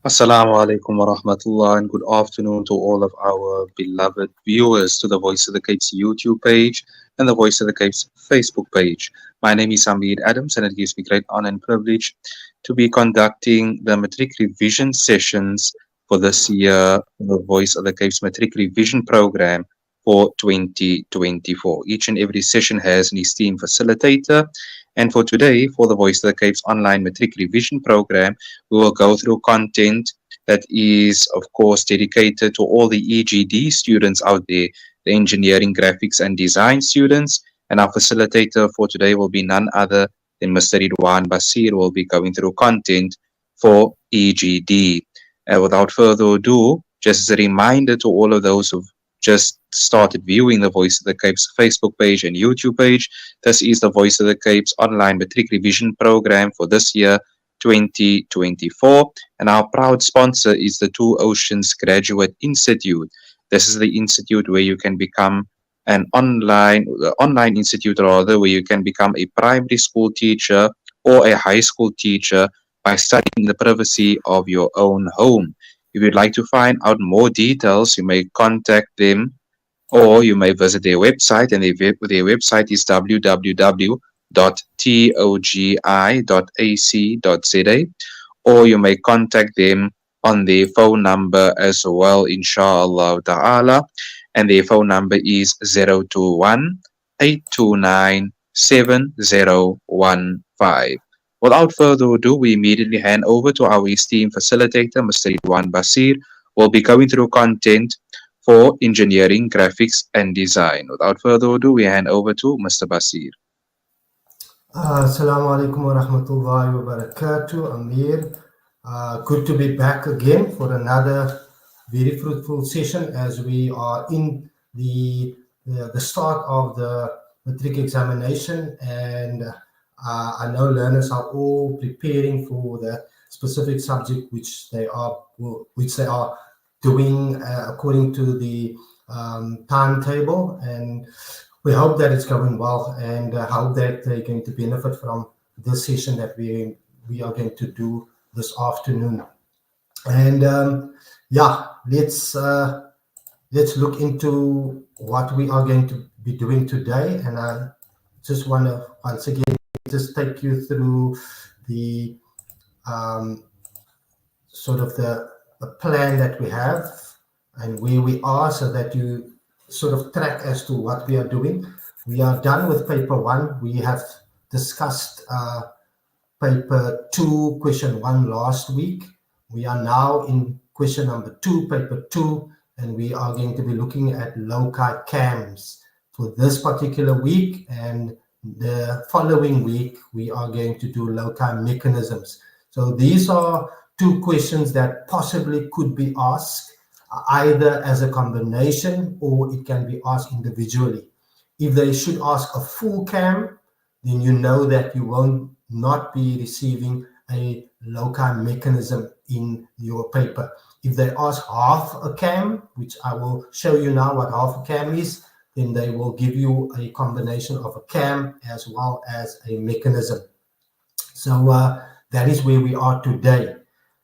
Assalamu alaikum wa rahmatullah and good afternoon to all of our beloved viewers to the Voice of the Cape's YouTube page and the Voice of the Cape's Facebook page. My name is Hamid Adams and it gives me great honor and privilege to be conducting the Matric Revision sessions for this year, the Voice of the Cape's Matric Revision program for 2024. Each and every session has an esteemed facilitator, and for today, for the Voice of the Cape's online Matric Revision program, we will go through content that is, of course, dedicated to all the EGD students out there, the engineering, graphics, and design students. And our facilitator for today will be none other than Mr. Riedwaan Bassier, who will be going through content for EGD. And without further ado, just as a reminder to all of those who've just started viewing the Voice of the Cape's Facebook page and YouTube page, this is the Voice of the Cape's online matric revision program for this year, 2024, and our proud sponsor is the Two Oceans Graduate Institute. This is the institute where you can become the online institute rather, where you can become a primary school teacher or a high school teacher by studying in the privacy of your own home. If you'd like to find out more details, you may contact them or you may visit their website, and their website is www.togi.ac.za, or you may contact them on their phone number as well, inshallah ta'ala, and their phone number is 021 829 7015. Without further ado, we immediately hand over to our esteemed facilitator, Mr. Riedwaan Bassier, who will be going through content for engineering, graphics, and design. Without further ado, we hand over to Mr. Bassier. Assalamu alaikum wa rahmatullahi wa barakatuh, Amir. Good to be back again for another very fruitful session as we are in the start of the matric examination, and I know learners are all preparing for the specific subject which they are doing according to the timetable, and we hope that it's going well, and hope that they're going to benefit from this session that we are going to do this afternoon. And let's look into what we are going to be doing today. And I just want to once again just take you through the sort of the plan that we have and where we are, so that you sort of track as to what we are doing. We are done with paper 1. We have discussed paper 2, question 1 last week. We are now in question number 2, paper 2, and we are going to be looking at loci cams for this particular week, and the following week we are going to do loci mechanisms. So these are 2 questions that possibly could be asked either as a combination or it can be asked individually. If they should ask a full cam, then you know that you will not be receiving a loci mechanism in your paper. If they ask half a cam, which I will show you now what half a cam is, then they will give you a combination of a cam as well as a mechanism. So that is where we are today.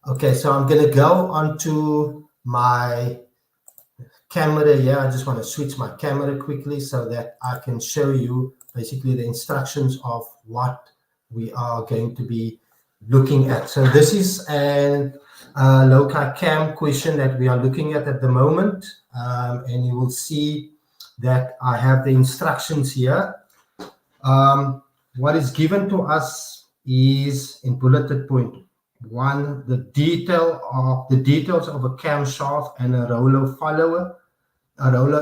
Okay, so I'm going to go onto my camera here. I just want to switch my camera quickly so that I can show you basically the instructions of what we are going to be looking at. So this is an loci cam question that we are looking at the moment, and you will see that I have the instructions here. What is given to us is in bulleted point 1, the details of a camshaft and a roller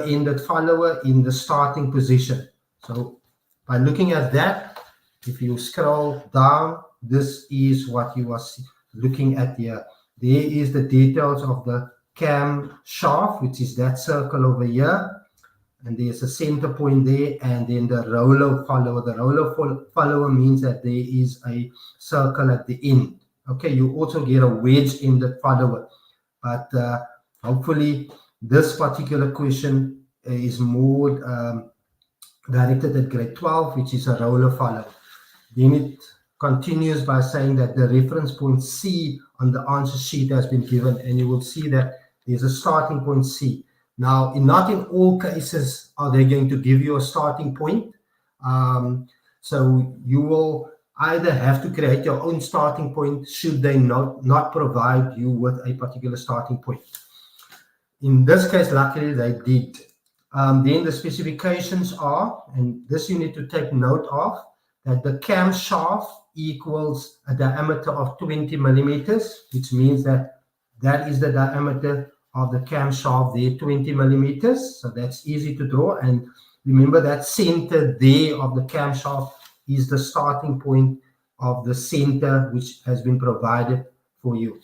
ended follower in the starting position. So by looking at that, if you scroll down, this is what you are looking at here. There is the details of the camshaft, which is that circle over here, and there's a center point there, and then the roller follower. The roller follower means that there is a circle at the end. Okay, you also get a wedge in the follower, but hopefully this particular question is more directed at grade 12, which is a roller follower. Then it continues by saying that the reference point C on the answer sheet has been given, and you will see that there's a starting point C. Now, not in all cases are they going to give you a starting point. So you will either have to create your own starting point should they not provide you with a particular starting point. In this case, luckily they did. Then the specifications are, and this you need to take note of, that the camshaft equals a diameter of 20 millimeters, which means that that is the diameter of the camshaft there, 20 millimeters. So that's easy to draw. And remember that center there of the camshaft is the starting point of the center which has been provided for you.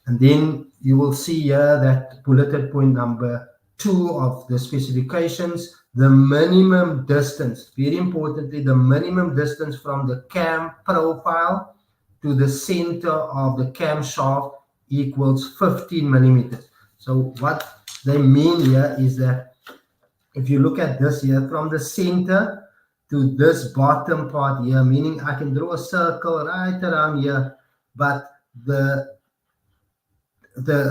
And then you will see here that bulleted point number 2 of the specifications, the minimum distance, very importantly, the minimum distance from the cam profile to the center of the camshaft equals 15 millimeters. So what they mean here is that if you look at this here, from the center to this bottom part here, meaning I can draw a circle right around here, but the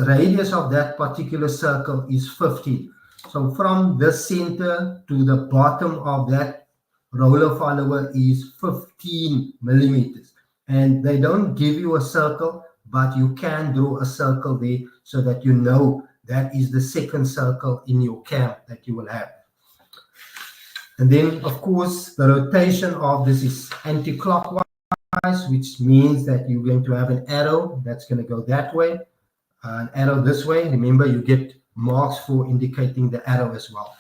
radius of that particular circle is 15. So from the center to the bottom of that roller follower is 15 millimeters. And they don't give you a circle, but you can draw a circle there so that you know that is the second circle in your cam that you will have. And then, of course, the rotation of this is anti-clockwise, which means that you're going to have an arrow that's going to go that way, an arrow this way. Remember, you get marks for indicating the arrow as well.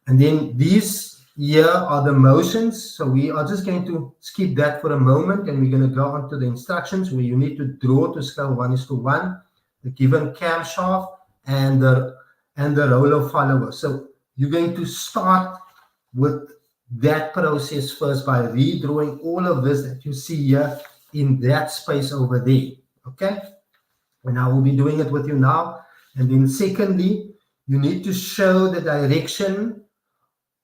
And then these here are the motions. So we are just going to skip that for a moment, and we're going to go on to the instructions where you need to draw to scale 1:1 the given camshaft and the roller follower. So you're going to start with that process first by redrawing all of this that you see here in that space over there. Okay, and I will be doing it with you now. And then secondly, you need to show the direction,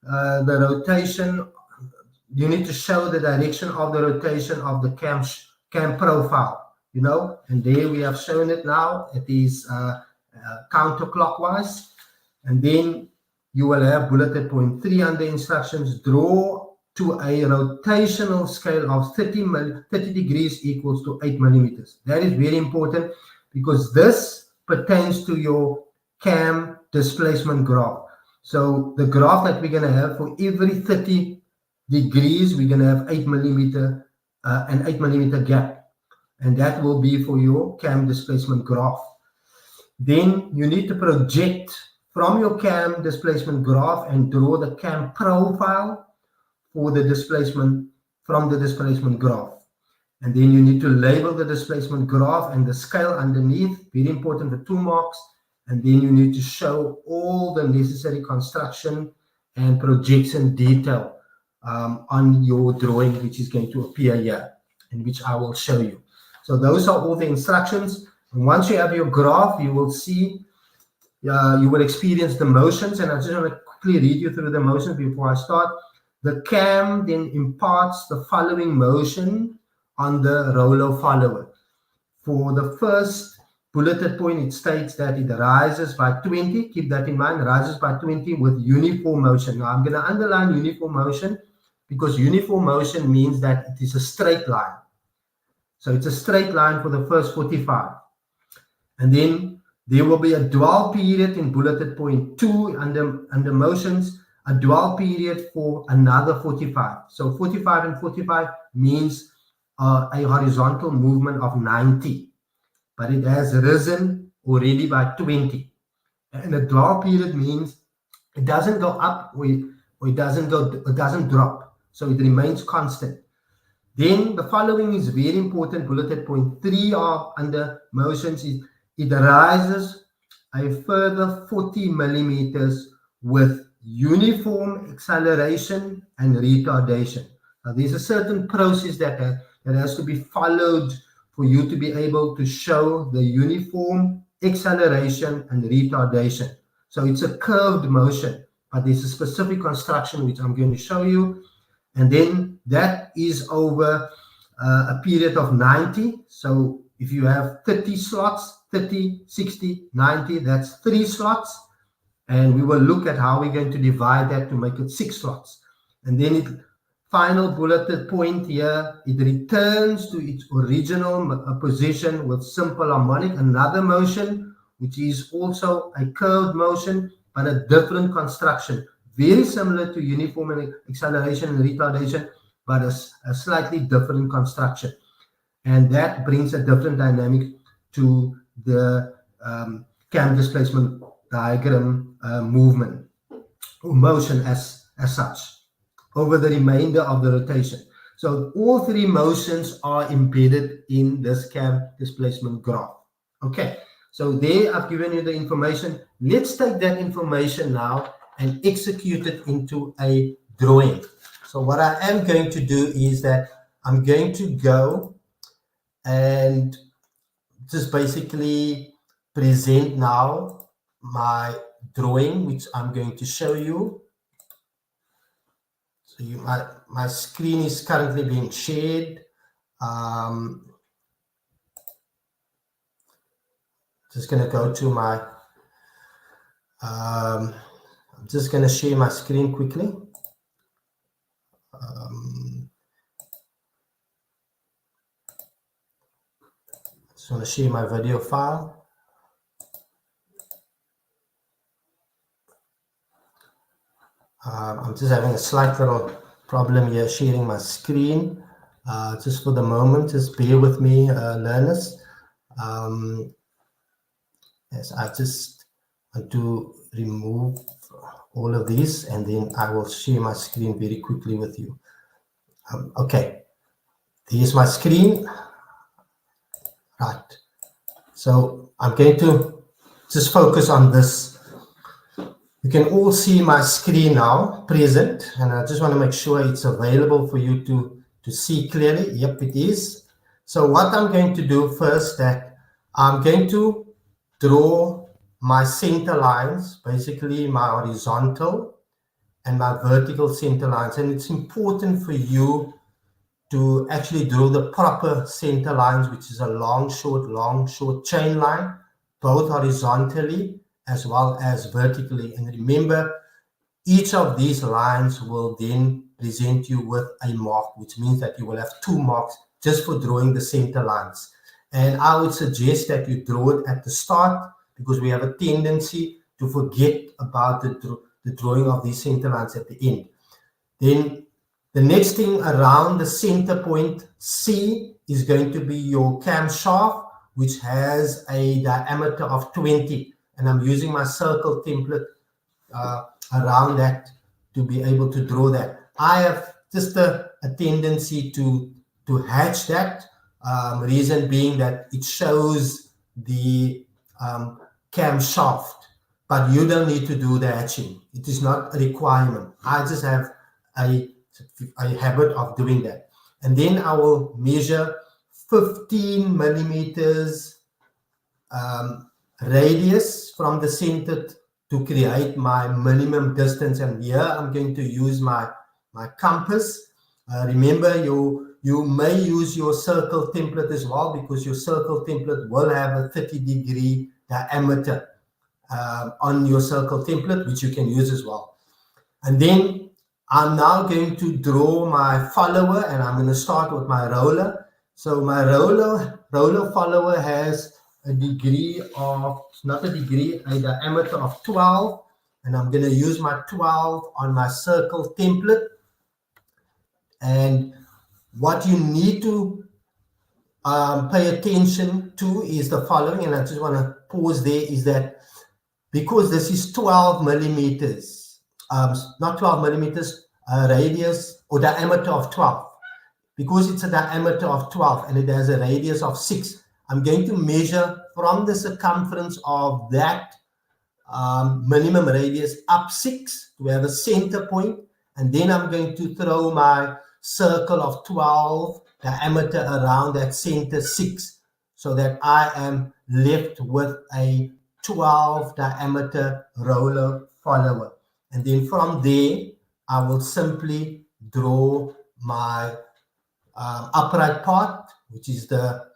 the rotation. You need to show the direction of the rotation of the cam profile, you know, and there we have shown it now. It is counterclockwise. And then you will have bulleted point 3 under instructions, draw to a rotational scale of 30 degrees equals to 8 millimeters. That is very important because this pertains to your cam displacement graph. So the graph that we're going to have for every 30 degrees, we're going to have 8 millimeter, an 8 millimeter gap. And that will be for your cam displacement graph. Then you need to project from your cam displacement graph and draw the cam profile for the displacement from the displacement graph. And then you need to label the displacement graph and the scale underneath, very important, the 2 marks. And then you need to show all the necessary construction and projection detail on your drawing, which is going to appear here, and which I will show you. So those are all the instructions. And once you have your graph, you will see, you will experience the motions. And I just want to quickly read you through the motions before I start. The cam then imparts the following motion on the roller follower. For the first bulleted point, it states that it rises by 20. Keep that in mind, rises by 20 with uniform motion. Now, I'm going to underline uniform motion because uniform motion means that it is a straight line. So it's a straight line for the first 45. And then there will be a dwell period in bulleted point 2 under motions, a dwell period for another 45. So 45 and 45 means a horizontal movement of 90. But it has risen already by 20. And a dwell period means it doesn't go up or it doesn't drop. So it remains constant. Then the following is very important. Bulleted point 3 are under motions. It rises a further 40 millimeters with uniform acceleration and retardation. Now, there's a certain process that has to be followed for you to be able to show the uniform acceleration and retardation. So it's a curved motion, but there's a specific construction which I'm going to show you. And then that is over a period of 90. So if you have 30 slots, 30, 60, 90, that's 3 slots. And we will look at how we're going to divide that to make it 6 slots. And then it final bulleted point here, it returns to its original position with simple harmonic, another motion, which is also a curved motion, but a different construction, very similar to uniform acceleration and retardation, but a slightly different construction. And that brings a different dynamic to the cam displacement diagram movement or motion as such over the remainder of the rotation. So all 3 motions are embedded in this cam displacement graph. Okay, so there I've given you the information. Let's take that information now and execute it into a drawing. So what I am going to do is that I'm going to go and just basically present now my drawing, which I'm going to show you. So my screen is currently being shared. Just going to go to my, I'm just going to share my screen quickly. Just want to share my video file. I'm just having a slight little problem here sharing my screen. Just for the moment, just bear with me, learners. Yes, I just want to remove all of these and then I will share my screen very quickly with you. Okay, here's my screen. Right, so I'm going to just focus on this. You can all see my screen now present, and I just want to make sure it's available for you to see clearly. Yep, it is. So what I'm going to do first, that I'm going to draw my center lines, basically my horizontal and my vertical center lines. And it's important for you to actually draw the proper center lines, which is a long, short chain line, both horizontally as well as vertically. And remember, each of these lines will then present you with a mark, which means that you will have 2 marks just for drawing the center lines. And I would suggest that you draw it at the start, because we have a tendency to forget about the drawing of these center lines at the end. Then the next thing around the center point C is going to be your camshaft, which has a diameter of 20. And I'm using my circle template around that to be able to draw that. I have just a tendency to hatch that, reason being that it shows the camshaft, but you don't need to do the hatching. It is not a requirement. I just have a habit of doing that. And then I will measure 15 millimeters radius from the center to create my minimum distance. And here I'm going to use my compass. Remember, you may use your circle template as well, because your circle template will have a 30-degree diameter on your circle template, which you can use as well. And then I'm now going to draw my follower, and I'm going to start with my roller. So my roller follower has a degree of, not a degree, a diameter of 12, and I'm going to use my 12 on my circle template. And what you need to pay attention to is the following, and I just want to pause there, is that because this is 12 millimeters, not 12 millimeters, radius or diameter of 12, because it's a diameter of 12 and it has a radius of 6, I'm going to measure from the circumference of that minimum radius up 6 to have a center point, and then I'm going to throw my circle of 12 diameter around that center 6, so that I am left with a 12 diameter roller follower. And then from there, I will simply draw my upright part, which is the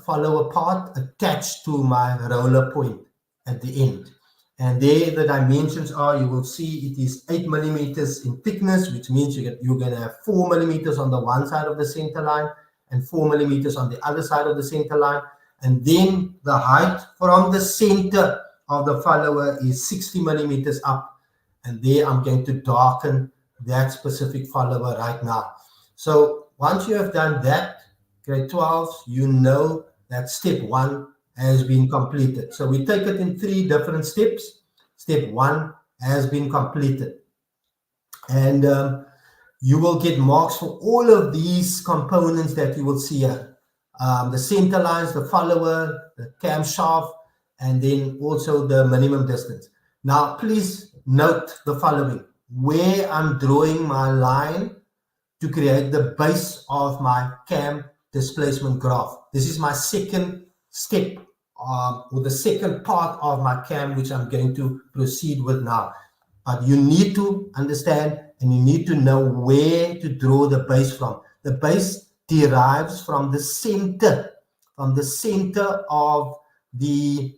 follower part attached to my roller point at the end. And there the dimensions are, you will see it is 8 millimeters in thickness, which means you're going to have 4 millimeters on the one side of the center line and 4 millimeters on the other side of the center line. And then the height from the center of the follower is 60 millimeters up. And there I'm going to darken that specific follower right now. So once you have done that, grade 12, you know that step 1 has been completed. So we take it in 3 different steps. Step 1 has been completed. And you will get marks for all of these components that you will see here. The center lines, the follower, the camshaft, and then also the minimum distance. Now, please note the following. Where I'm drawing my line to create the base of my cam displacement graph. This is my second step, or the second part of my cam, which I'm going to proceed with now. But you need to understand and you need to know where to draw the base from. The base derives from the center of the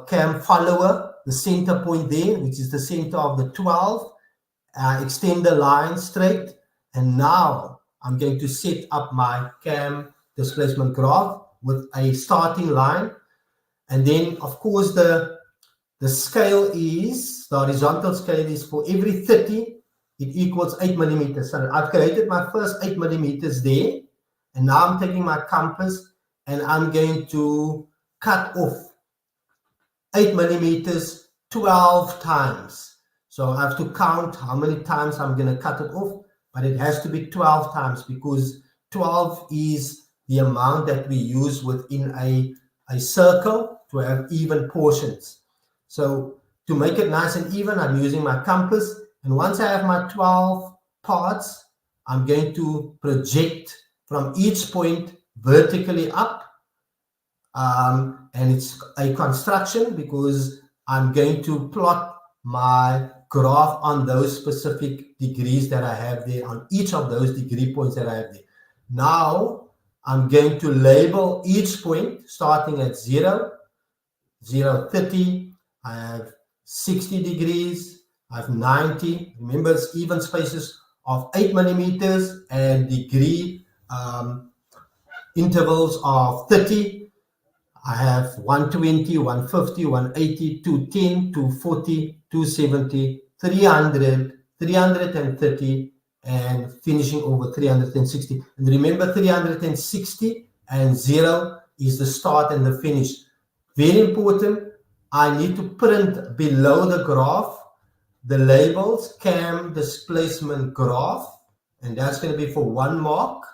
cam follower, the center point there, which is the center of the 12. Extend the line straight, and now I'm going to set up my cam displacement graph with a starting line. And then, of course, the scale is, the horizontal scale is for every 30, it equals 8 millimeters. So I've created my first 8 millimeters there, and now I'm taking my compass and I'm going to cut off 8 millimeters 12 times. So I have to count how many times I'm going to cut it off, but it has to be 12 times because 12 is the amount that we use within a circle to have even portions. So to make it nice and even, I'm using my compass. And once I have my 12 parts, I'm going to project from each point vertically up. And it's a construction because I'm going to plot my graph on those specific degrees that I have there, on each of those degree points that I have there. Now I'm going to label each point starting at 0, 0, 30, I have 60 degrees, I have 90. Remember, it's even spaces of 8 millimeters and degree intervals of 30. I have 120, 150, 180, 210, 240, 270, 300, 330, and finishing over 360. And remember, 360 and 0 is the start and the finish. Very important. I need to print below the graph the labels cam displacement graph, and that's going to be for 1 mark.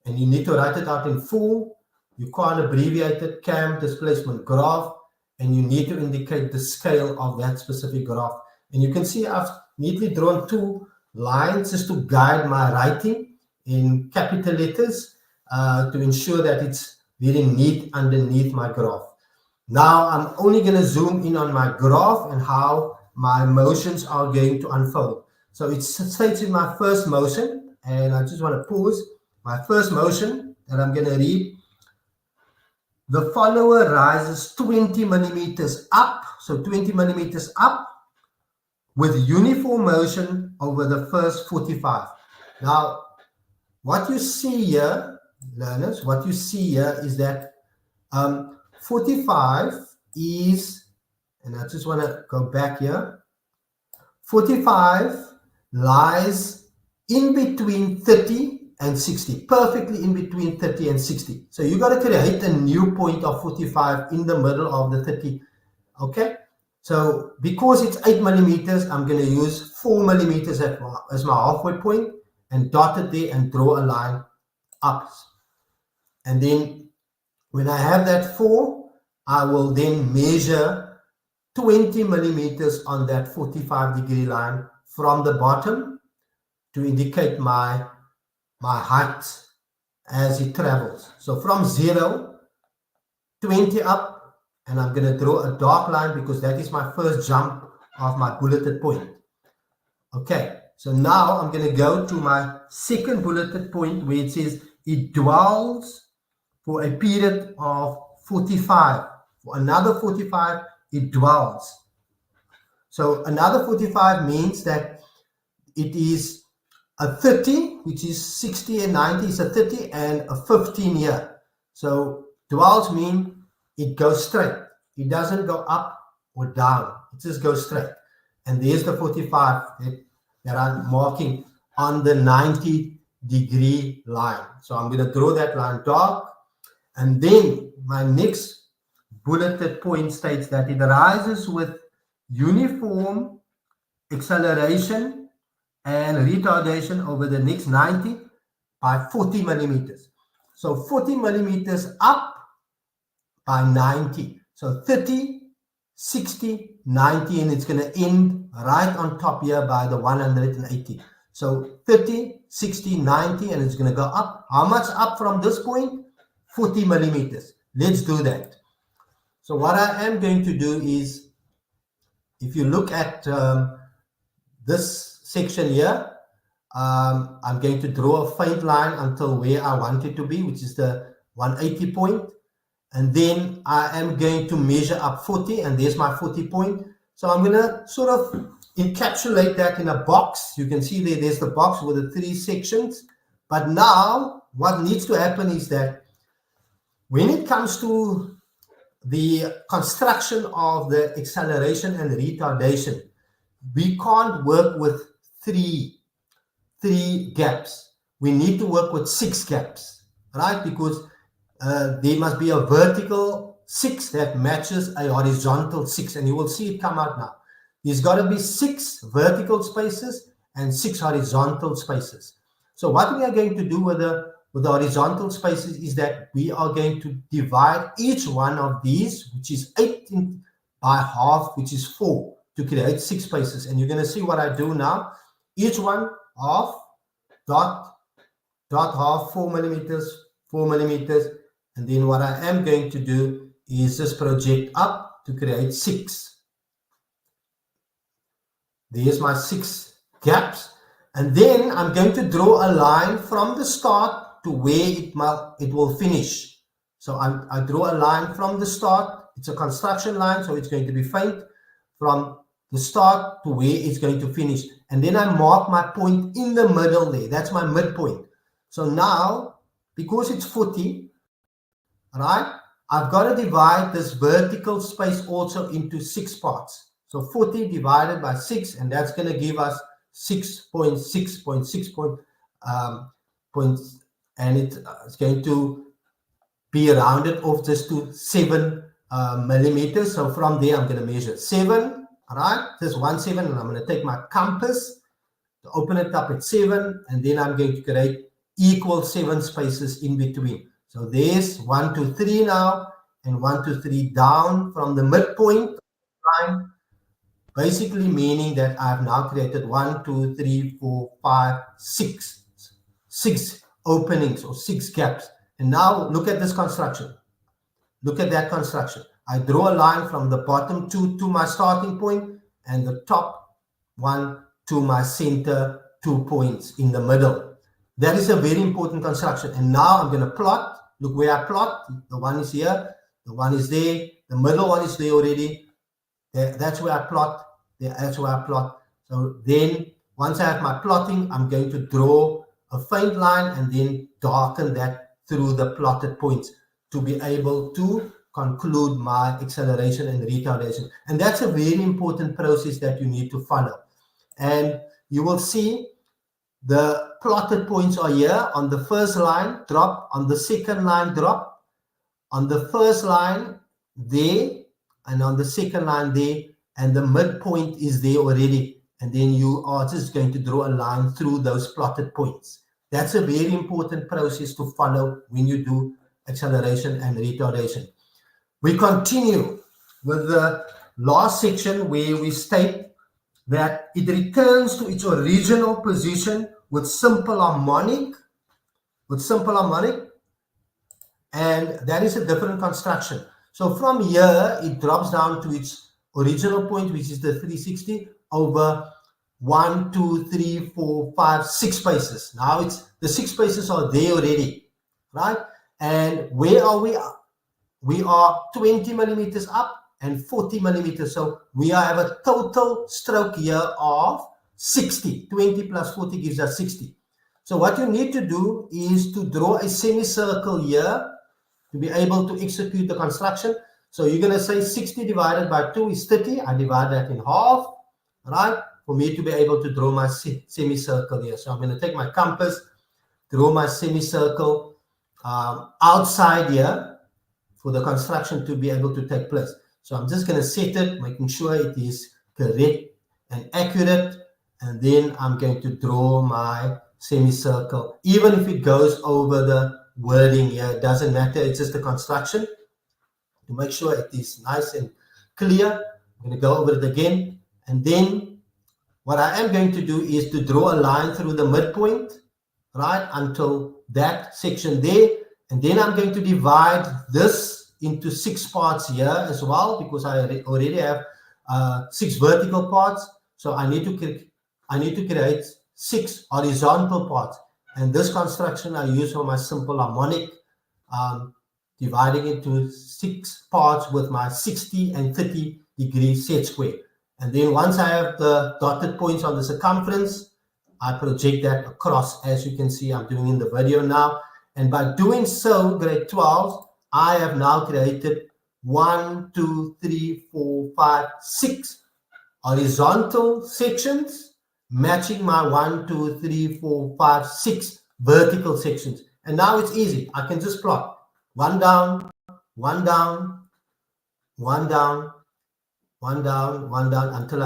And you need to write it out in full. You can't abbreviate it, cam displacement graph, and you need to indicate the scale of that specific graph. And you can see I've neatly drawn 2 lines just to guide my writing in capital letters to ensure that it's very neat underneath my graph. Now I'm only going to zoom in on my graph and how my motions are going to unfold. So it states in my first motion, and I just want to pause. My first motion that I'm going to read, the follower rises 20 millimeters up, so 20 millimeters up with uniform motion over the first 45. Now, what you see here, learners, what you see here is that 45 is, and I just want to go back here, 45 lies in between 30 and 60, perfectly in between 30 and 60. So you got to create a new point of 45 in the middle of the 30. Okay, so because it's 8 millimeters, I'm going to use 4 millimeters as my halfway point and dot it there and draw a line up. And then when I have that 4, I will then measure 20 millimeters on that 45 degree line from the bottom to indicate my height as it travels. So from 0, 20 up, and I'm going to draw a dark line because that is my first jump of my bulleted point. Okay, So now I'm going to go to my second bulleted point where it says it dwells for a period of 45. For another 45, it dwells. So another 45 means that it is a 30, which is 60 and 90 is a 30 and a 15 year. So dwells mean it goes straight. It doesn't go up or down. It just goes straight. And there's the 45 that I'm marking on the 90-degree line. So I'm going to draw that line dark. And then my next bulleted point states that it rises with uniform acceleration and retardation over the next 90 by 40 millimeters. So 40 millimeters up by 90. So 30, 60, 90, and it's going to end right on top here by the 180. So 30, 60, 90, and it's going to go up. How much up from this point? 40 millimeters. Let's do that. So what I am going to do is, if you look at this section here, I'm going to draw a faint line until where I want it to be, which is the 180 point. And then I am going to measure up 40, and there's my 40 point. So I'm going to sort of encapsulate that in a box. You can see there's the box with the 3 sections. But now what needs to happen is that when it comes to the construction of the acceleration and retardation, we can't work with three gaps. We need to work with 6 gaps, right? Because there must be a vertical 6 that matches a horizontal 6, and you will see it come out now. There's got to be 6 vertical spaces and 6 horizontal spaces. So what we are going to do with the horizontal spaces is that we are going to divide each one of these, which is 8 by half, which is 4, to create 6 spaces. And you're going to see what I do now. Each one half, dot half, 4 millimeters, 4 millimeters. And then what I am going to do is just project up to create 6. There's my 6 gaps. And then I'm going to draw a line from the start to where it will finish. So I draw a line from the start. It's a construction line, so it's going to be faint from the start to where it's going to finish. And then I mark my point in the middle there. That's my midpoint. So now, because it's 40, right, I've got to divide this vertical space also into 6 parts. So 40 divided by 6, and that's going to give us 6.6 points, and it's going to be rounded off just to 7 millimeters. So from there, I'm going to measure 7, right? Just 1 7, and I'm going to take my compass to open it up at 7, and then I'm going to create equal 7 spaces in between. So there's 1, 2, 3 now, and 1, 2, 3 down from the midpoint line, basically meaning that I've now created 1, 2, 3, 4, 5, 6 openings or 6 gaps. And now look at this construction. Look at that construction. I draw a line from the bottom to my starting point, and the top one to my center 2 points in the middle. That is a very important construction. And now I'm going to plot. Look where I plot. The one is here. The one is there. The middle one is there already. That's where I plot. That's where I plot. So then once I have my plotting, I'm going to draw a faint line and then darken that through the plotted points to be able to conclude my acceleration and retardation. And that's a very important process that you need to follow. And you will see the plotted points are here. On the first line, drop. On the second line, drop. On the first line, there. And on the second line, there. And the midpoint is there already. And then you are just going to draw a line through those plotted points. That's a very important process to follow when you do acceleration and retardation. We continue with the last section where we state that it returns to its original position with simple harmonic, and that is a different construction. So from here, it drops down to its original point, which is the 360 over 1, 2, 3, 4, 5, 6 spaces. Now the 6 spaces are there already, right? And where are we? We are 20 millimeters up and 40 millimeters. So we have a total stroke here of 60. 20 plus 40 gives us 60. So what you need to do is to draw a semicircle here to be able to execute the construction. So you're going to say 60 divided by 2 is 30. I divide that in half, right? For me to be able to draw my semicircle here. So I'm going to take my compass, draw my semicircle outside here for the construction to be able to take place. So I'm just going to set it, making sure it is correct and accurate. And then I'm going to draw my semicircle. Even if it goes over the wording here, it doesn't matter. It's just the construction. To make sure it is nice and clear, I'm going to go over it again. And then what I am going to do is to draw a line through the midpoint, right, until that section there. And then I'm going to divide this into 6 parts here as well, because I already have 6 vertical parts. So I need to create 6 horizontal parts. And this construction I use for my simple harmonic, dividing into 6 parts with my 60 and 30 degree set square. And then once I have the dotted points on the circumference, I project that across, as you can see I'm doing in the video now. And by doing so, grade 12, I have now created 1, 2, 3, 4, 5, 6 horizontal sections, matching my 1, 2, 3, 4, 5, 6 vertical sections. And now it's easy. I can just plot 1 down, 1 down, 1 down, 1 down, 1 down until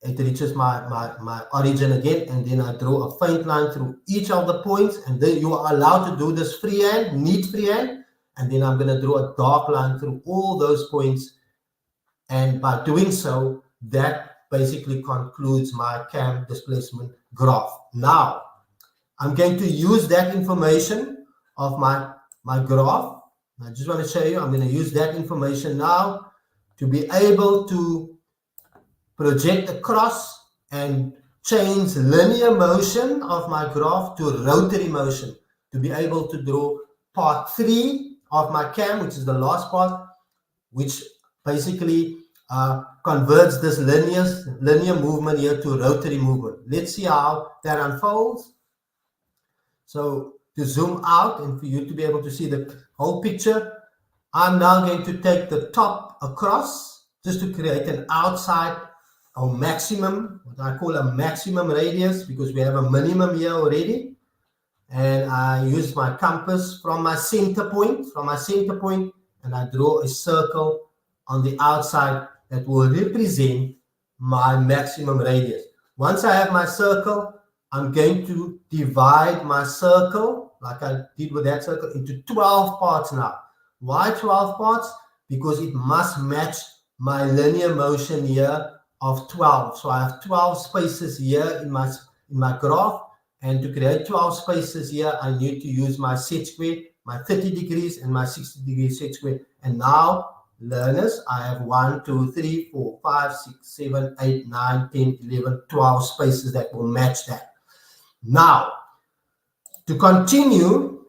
it reaches my origin again. And then I draw a faint line through each of the points. And then you are allowed to do this freehand, neat freehand. And then I'm going to draw a dark line through all those points. And by doing so, that basically concludes my cam displacement graph. Now, I'm going to use that information of my graph. I just want to show you, I'm going to use that information now to be able to project across and change linear motion of my graph to rotary motion, to be able to draw part 3 of my cam, which is the last part, which basically converts this linear movement here to rotary movement. Let's see how that unfolds. So to zoom out and for you to be able to see the whole picture, I'm now going to take the top across just to create an outside or maximum, what I call a maximum radius, because we have a minimum here already. And I use my compass from my center point, and I draw a circle on the outside that will represent my maximum radius. Once I have my circle, I'm going to divide my circle, like I did with that circle, into 12 parts now. Why 12 parts? Because it must match my linear motion here of 12. So I have 12 spaces here in my graph. And to create 12 spaces here, I need to use my set square, my 30 degrees and my 60 degree set square. And now, learners, I have 1, 2, 3, 4, 5, 6, 7, 8, 9, 10, 11, 12 spaces that will match that. Now, to continue,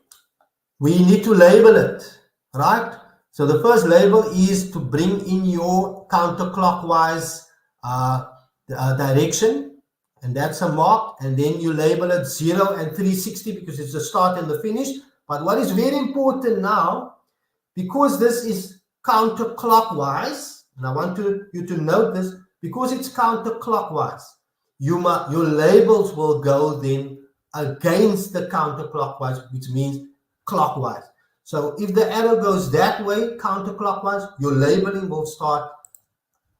we need to label it, right? So the first label is to bring in your counterclockwise direction. And that's a mark, and then you label it 0 and 360 because it's the start and the finish. But what is very important now, because this is counterclockwise, and I want you to note this, because it's counterclockwise, your labels will go then against the counterclockwise, which means clockwise. So if the arrow goes that way, counterclockwise, your labeling will start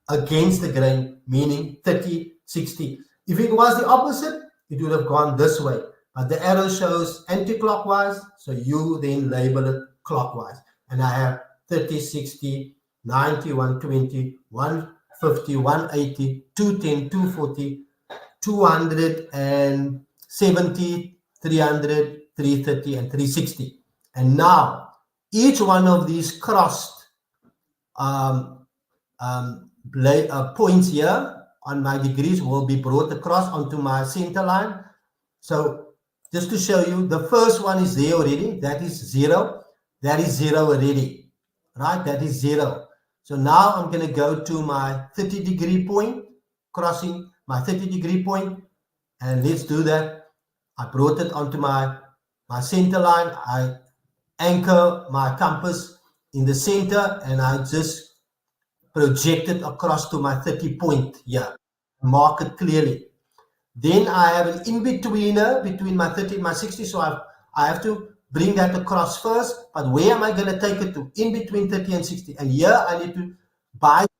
against the grain, meaning 30, 60. If it was the opposite, it would have gone this way. But the arrow shows anti-clockwise, so you then label it clockwise. And I have 30, 60, 90, 120, 150, 180, 210, 240, 270, 300, 330, and 360. And now, each one of these crossed points here on my degrees will be brought across onto my center line. So just to show you, the first one is there already. That is 0. That is 0 already, right? That is 0. So now I'm going to go to my 30-degree point, crossing my 30-degree point, and let's do that. I brought it onto my center line. I anchor my compass in the center, and I just project it across to my 30 point here. Mark it clearly. Then I have an in-betweener between my 30 and my 60, so I have to bring that across first. But where am I going to take it to? In between 30 and 60. And here I need to bisect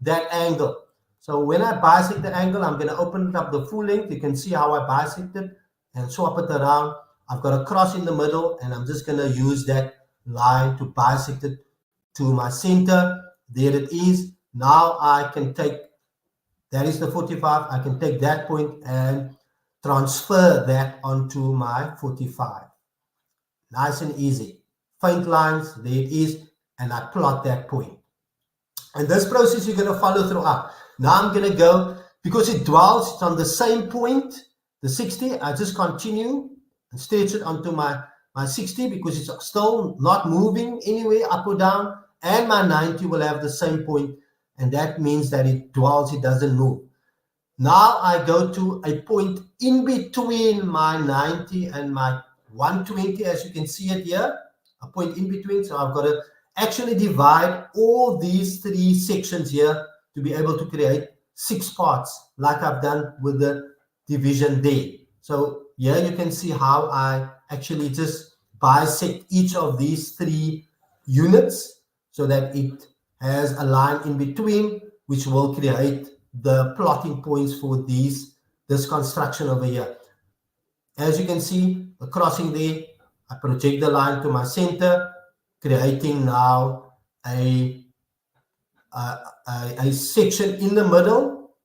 that angle. So when I bisect the angle, I'm going to open it up the full length. You can see how I bisect it and swap it around. I've got a cross in the middle, and I'm just going to use that line to bisect it to my center. There it is. Now I can take, that is the 45. I can take that point and transfer that onto my 45. Nice and easy. Faint lines, there it is, and I plot that point. And this process you're going to follow throughout. Now I'm going to go, because it dwells, it's on the same point, the 60, I just continue and stretch it onto my 60 because it's still not moving anywhere up or down, and my 90 will have the same point, and that means that it dwells, it doesn't move. Now I go to a point in between my 90 and my 120, as you can see it here, a point in between. So I've got to actually divide all these 3 sections here to be able to create 6 parts, like I've done with the division there. So here you can see how I actually just bisect each of these 3 units so that it has a line in between, which will create the plotting points for this construction over here. As you can see, the crossing there, I project the line to my center, creating now a section in the middle,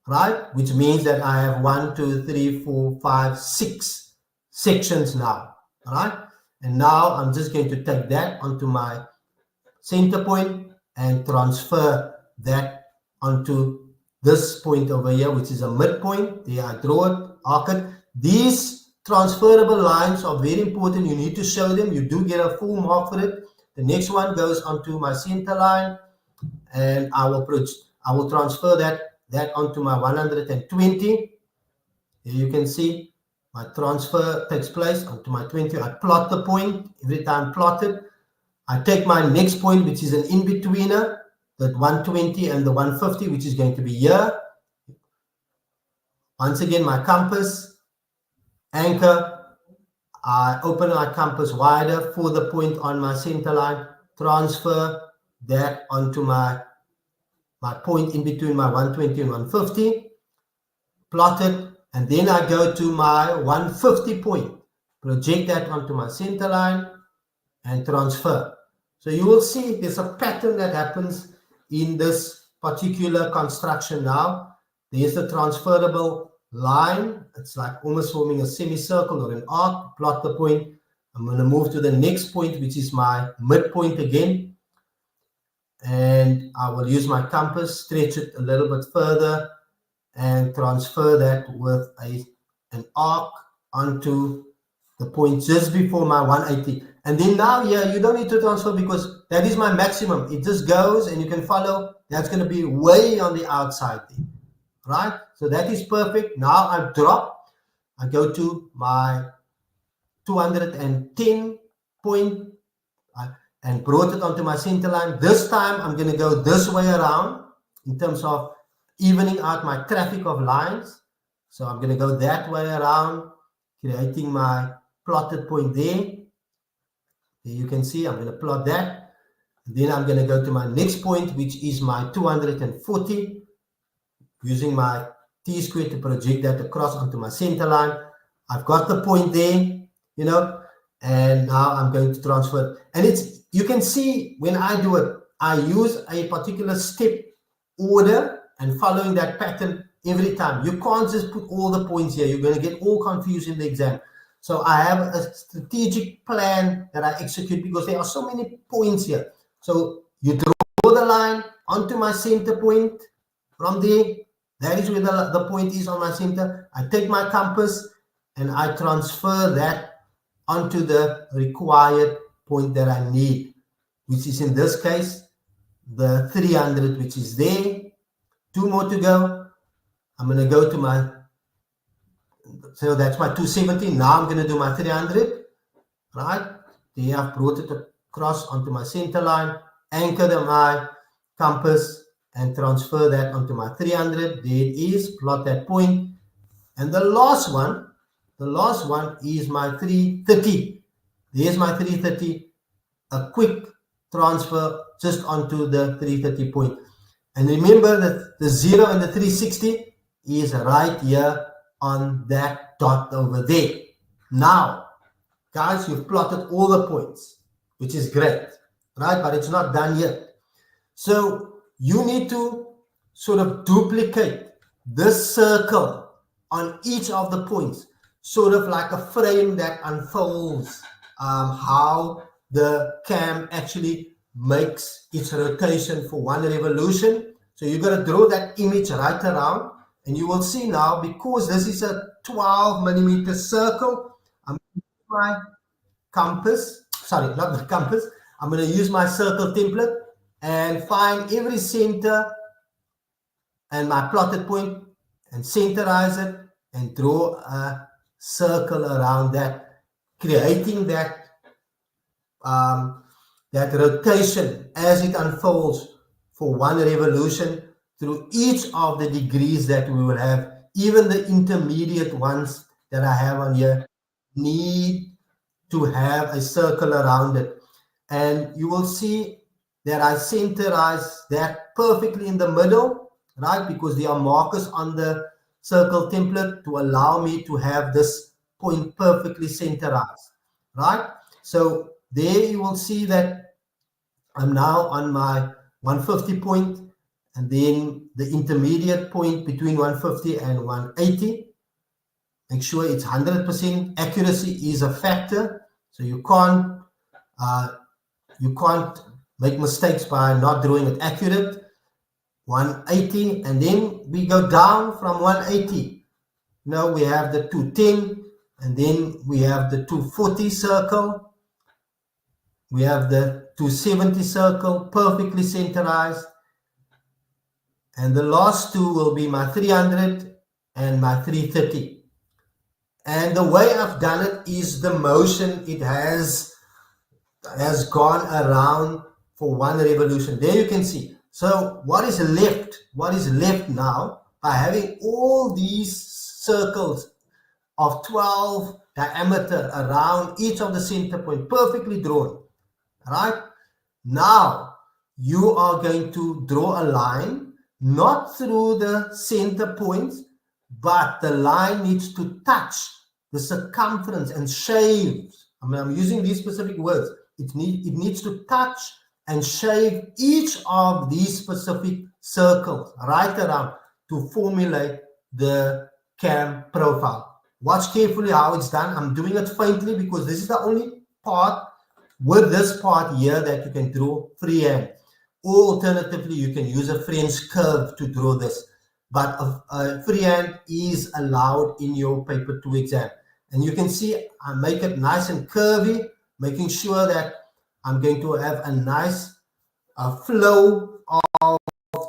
right? Which means that I have 1, 2, 3, 4, 5, 6 sections now, all right? And now I'm just going to take that onto my center point and transfer that onto this point over here, which is a midpoint. There I draw it, arc it. These transferable lines are very important. You need to show them. You do get a full mark for it. The next one goes onto my center line, and I will transfer that onto my 120. Here you can see my transfer takes place onto my 20. I plot the point. Every time plotted, I take my next point, which is an in-betweener, that 120 and the 150, which is going to be here. Once again, my compass, anchor, I open my compass wider for the point on my center line, transfer that onto my point in between my 120 and 150, plot it, and then I go to my 150 point, project that onto my center line, and transfer. So you will see there's a pattern that happens in this particular construction now. There's the transferable line. It's like almost forming a semicircle or an arc. Plot the point. I'm going to move to the next point, which is my midpoint again. And I will use my compass, stretch it a little bit further, and transfer that with an arc onto the point just before my 180. And then now here, you don't need to transfer because that is my maximum. It just goes, and you can follow. That's going to be way on the outside there, right? So that is perfect. Now I drop. I go to my 210 point and brought it onto my center line. This time I'm going to go this way around in terms of evening out my traffic of lines. So I'm going to go that way around, creating my plotted point there. There you can see I'm going to plot that. Then I'm going to go to my next point, which is my 240, using my T-square to project that across onto my center line. I've got the point there, you know, and now I'm going to transfer. And you can see when I do it, I use a particular step order and following that pattern every time. You can't just put all the points here. You're going to get all confused in the exam. So I have a strategic plan that I execute because there are so many points here. So you draw the line onto my center point. From there, That is where the point is on my center. I take my compass and I transfer that onto the required point that I need, which is in this case the 300, which is there. 2 more to go. I'm going to go to my, so that's my 270. Now I'm going to do my 300, right? There I've brought it across onto my center line, anchor my compass and transfer that onto my 300. There it is, plot that point. And the last one is my 330. There's my 330, a quick transfer just onto the 330 point. And remember that the 0 and the 360 is right here on that dot over there. Now, guys, you've plotted all the points, which is great, right? But it's not done yet. So you need to sort of duplicate this circle on each of the points, sort of like a frame that unfolds how the cam actually makes its rotation for one revolution. So you're going to draw that image right around, and you will see now, because this is a 12 millimeter circle, I'm going to use my compass, sorry, not the compass, I'm going to use my circle template and find every center and my plotted point and centerize it and draw a circle around that, creating that that rotation as it unfolds for one revolution through each of the degrees that we will have. Even the intermediate ones that I have on here need to have a circle around it. And you will see that I centerize that perfectly in the middle, right? Because there are markers on the circle template to allow me to have this point perfectly centerized, right? So there you will see that I'm now on my 150 point, and then the intermediate point between 150 and 180. Make sure it's 100%. Accuracy is a factor, so you can't make mistakes by not drawing it accurate. 180, and then we go down from 180. Now we have the 210, and then we have the 240 circle. We have the 270 circle, perfectly centerized. And the last two will be my 300 and my 330. And the way I've done it is the motion it has gone around for one revolution. There you can see. So what is left? What is left now by having all these circles of 12 diameter around each of the center point perfectly drawn, right? Now you are going to draw a line, not through the center points, but the line needs to touch the circumference and shave. I mean, I'm using these specific words. It needs to touch and shave each of these specific circles right around to formulate the cam profile. Watch carefully how it's done. I'm doing it faintly because this is the only part with this part here that you can draw freehand. Or alternatively, you can use a French curve to draw this. But a freehand is allowed in your paper 2 exam. And you can see I make it nice and curvy, making sure that I'm going to have a nice flow of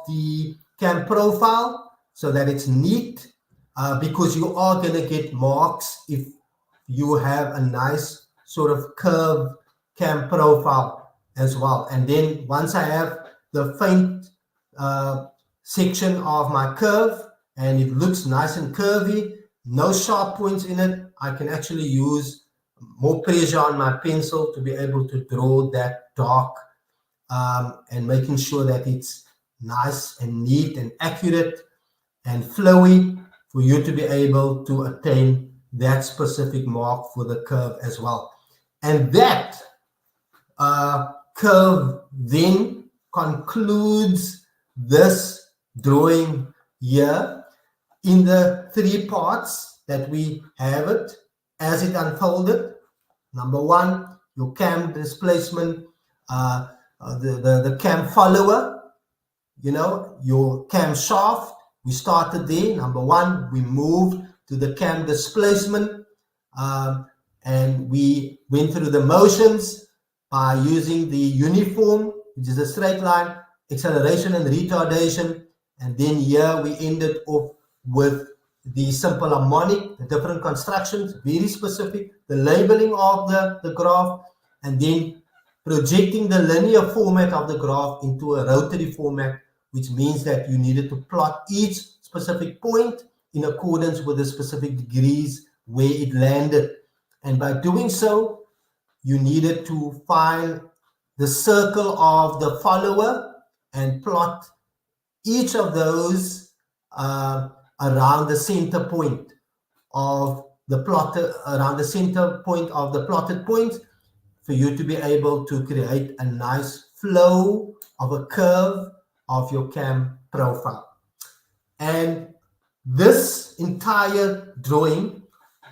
the cam profile so that it's neat, because you are going to get marks if you have a nice sort of curved cam profile as well. And then once I have the faint section of my curve and it looks nice and curvy, no sharp points in it, I can actually use more pressure on my pencil to be able to draw that dark and making sure that it's nice and neat and accurate and flowy for you to be able to attain that specific mark for the curve as well. And that curve then concludes this drawing here in the 3 parts that we have it as it unfolded. Number 1, your cam displacement, the cam follower, you know, your cam shaft, We started there. Number one, we moved to the cam displacement, and we went through the motions by using the uniform, which is a straight line, acceleration and retardation. And then here we ended off with the simple harmonic, the different constructions, very specific, the labeling of the graph, and then projecting the linear format of the graph into a rotary format, which means that you needed to plot each specific point in accordance with the specific degrees where it landed. And by doing so, you needed to find the circle of the follower and plot each of those around the center point of the plotted point, for you to be able to create a nice flow of a curve of your cam profile. And this entire drawing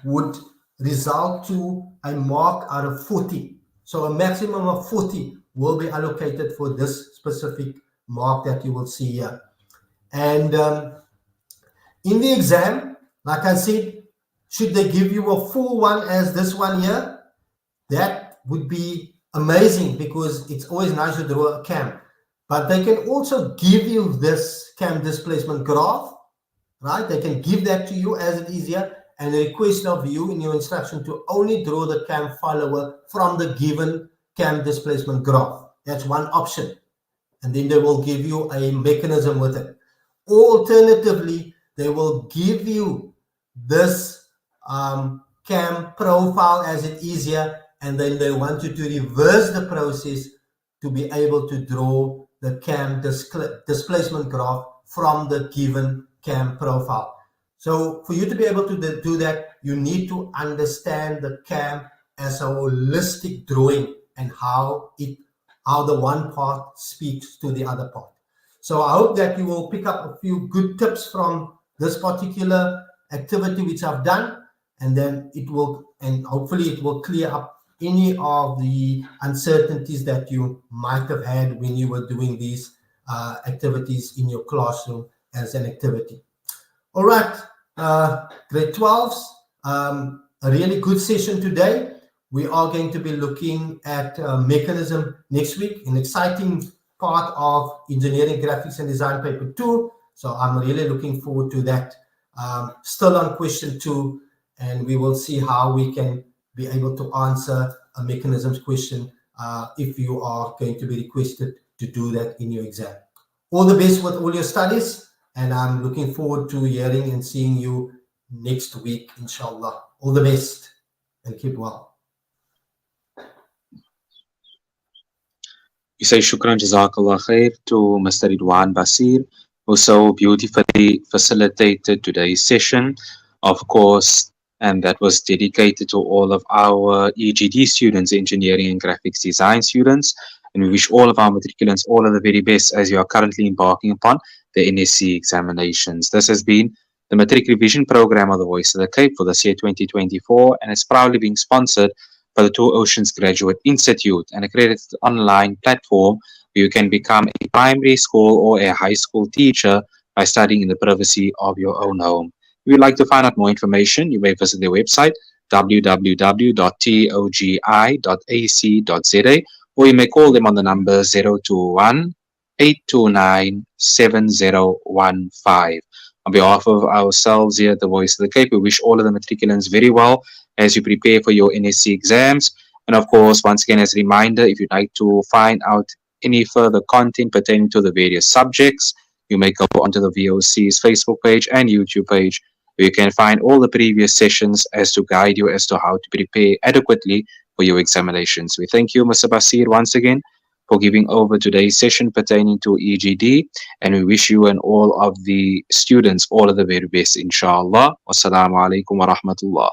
would result to a mark out of 40. So a maximum of 40 will be allocated for this specific mark that you will see here. And in the exam, like I said, should they give you a full one as this one here, that would be amazing, because it's always nice to draw a cam. But they can also give you this cam displacement graph, right? They can give that to you as it is here, and request of you in your instruction to only draw the cam follower from the given cam displacement graph. That's one option. And then they will give you a mechanism with it. Or alternatively, they will give you this cam profile as it is here, and then they want you to reverse the process to be able to draw the cam displacement graph from the given cam profile. So for you to be able to do that, you need to understand the cam as a holistic drawing, and how the one part speaks to the other part. So I hope that you will pick up a few good tips from this particular activity which I've done, and then hopefully it will clear up any of the uncertainties that you might have had when you were doing these activities in your classroom as an activity. All right, grade 12s, a really good session today. We are going to be looking at mechanism next week, an exciting part of engineering, graphics, and design paper 2. So I'm really looking forward to that. Still on question 2, and we will see how we can be able to answer a mechanisms question if you are going to be requested to do that in your exam. All the best with all your studies, and I'm looking forward to hearing and seeing you next week, inshallah. All the best, and keep well. We say shukran jazakallah khair to Mr. Riedwaan Bassier, who so beautifully facilitated today's session, of course, and that was dedicated to all of our EGD students, engineering and graphics design students. And we wish all of our matriculants all of the very best as you are currently embarking upon the NSC examinations. This has been the Matric Revision Program of the Voice of the Cape for this year 2024, and it's proudly being sponsored by the Two Oceans Graduate Institute, an accredited online platform where you can become a primary school or a high school teacher by studying in the privacy of your own home. If you'd like to find out more information, you may visit their website, www.togi.ac.za, or you may call them on the number 021 829 7015. On behalf of ourselves here at the Voice of the Cape, we wish all of the matriculants very well as you prepare for your NSC exams. And of course, once again, as a reminder, if you'd like to find out any further content pertaining to the various subjects, you may go onto the VOC's Facebook page and YouTube page, where you can find all the previous sessions as to guide you as to how to prepare adequately for your examinations. We thank you, Mr. Bassier, once again for giving over today's session pertaining to EGD, and we wish you and all of the students all of the very best, inshallah. Wassalamu alaikum wa rahmatullah.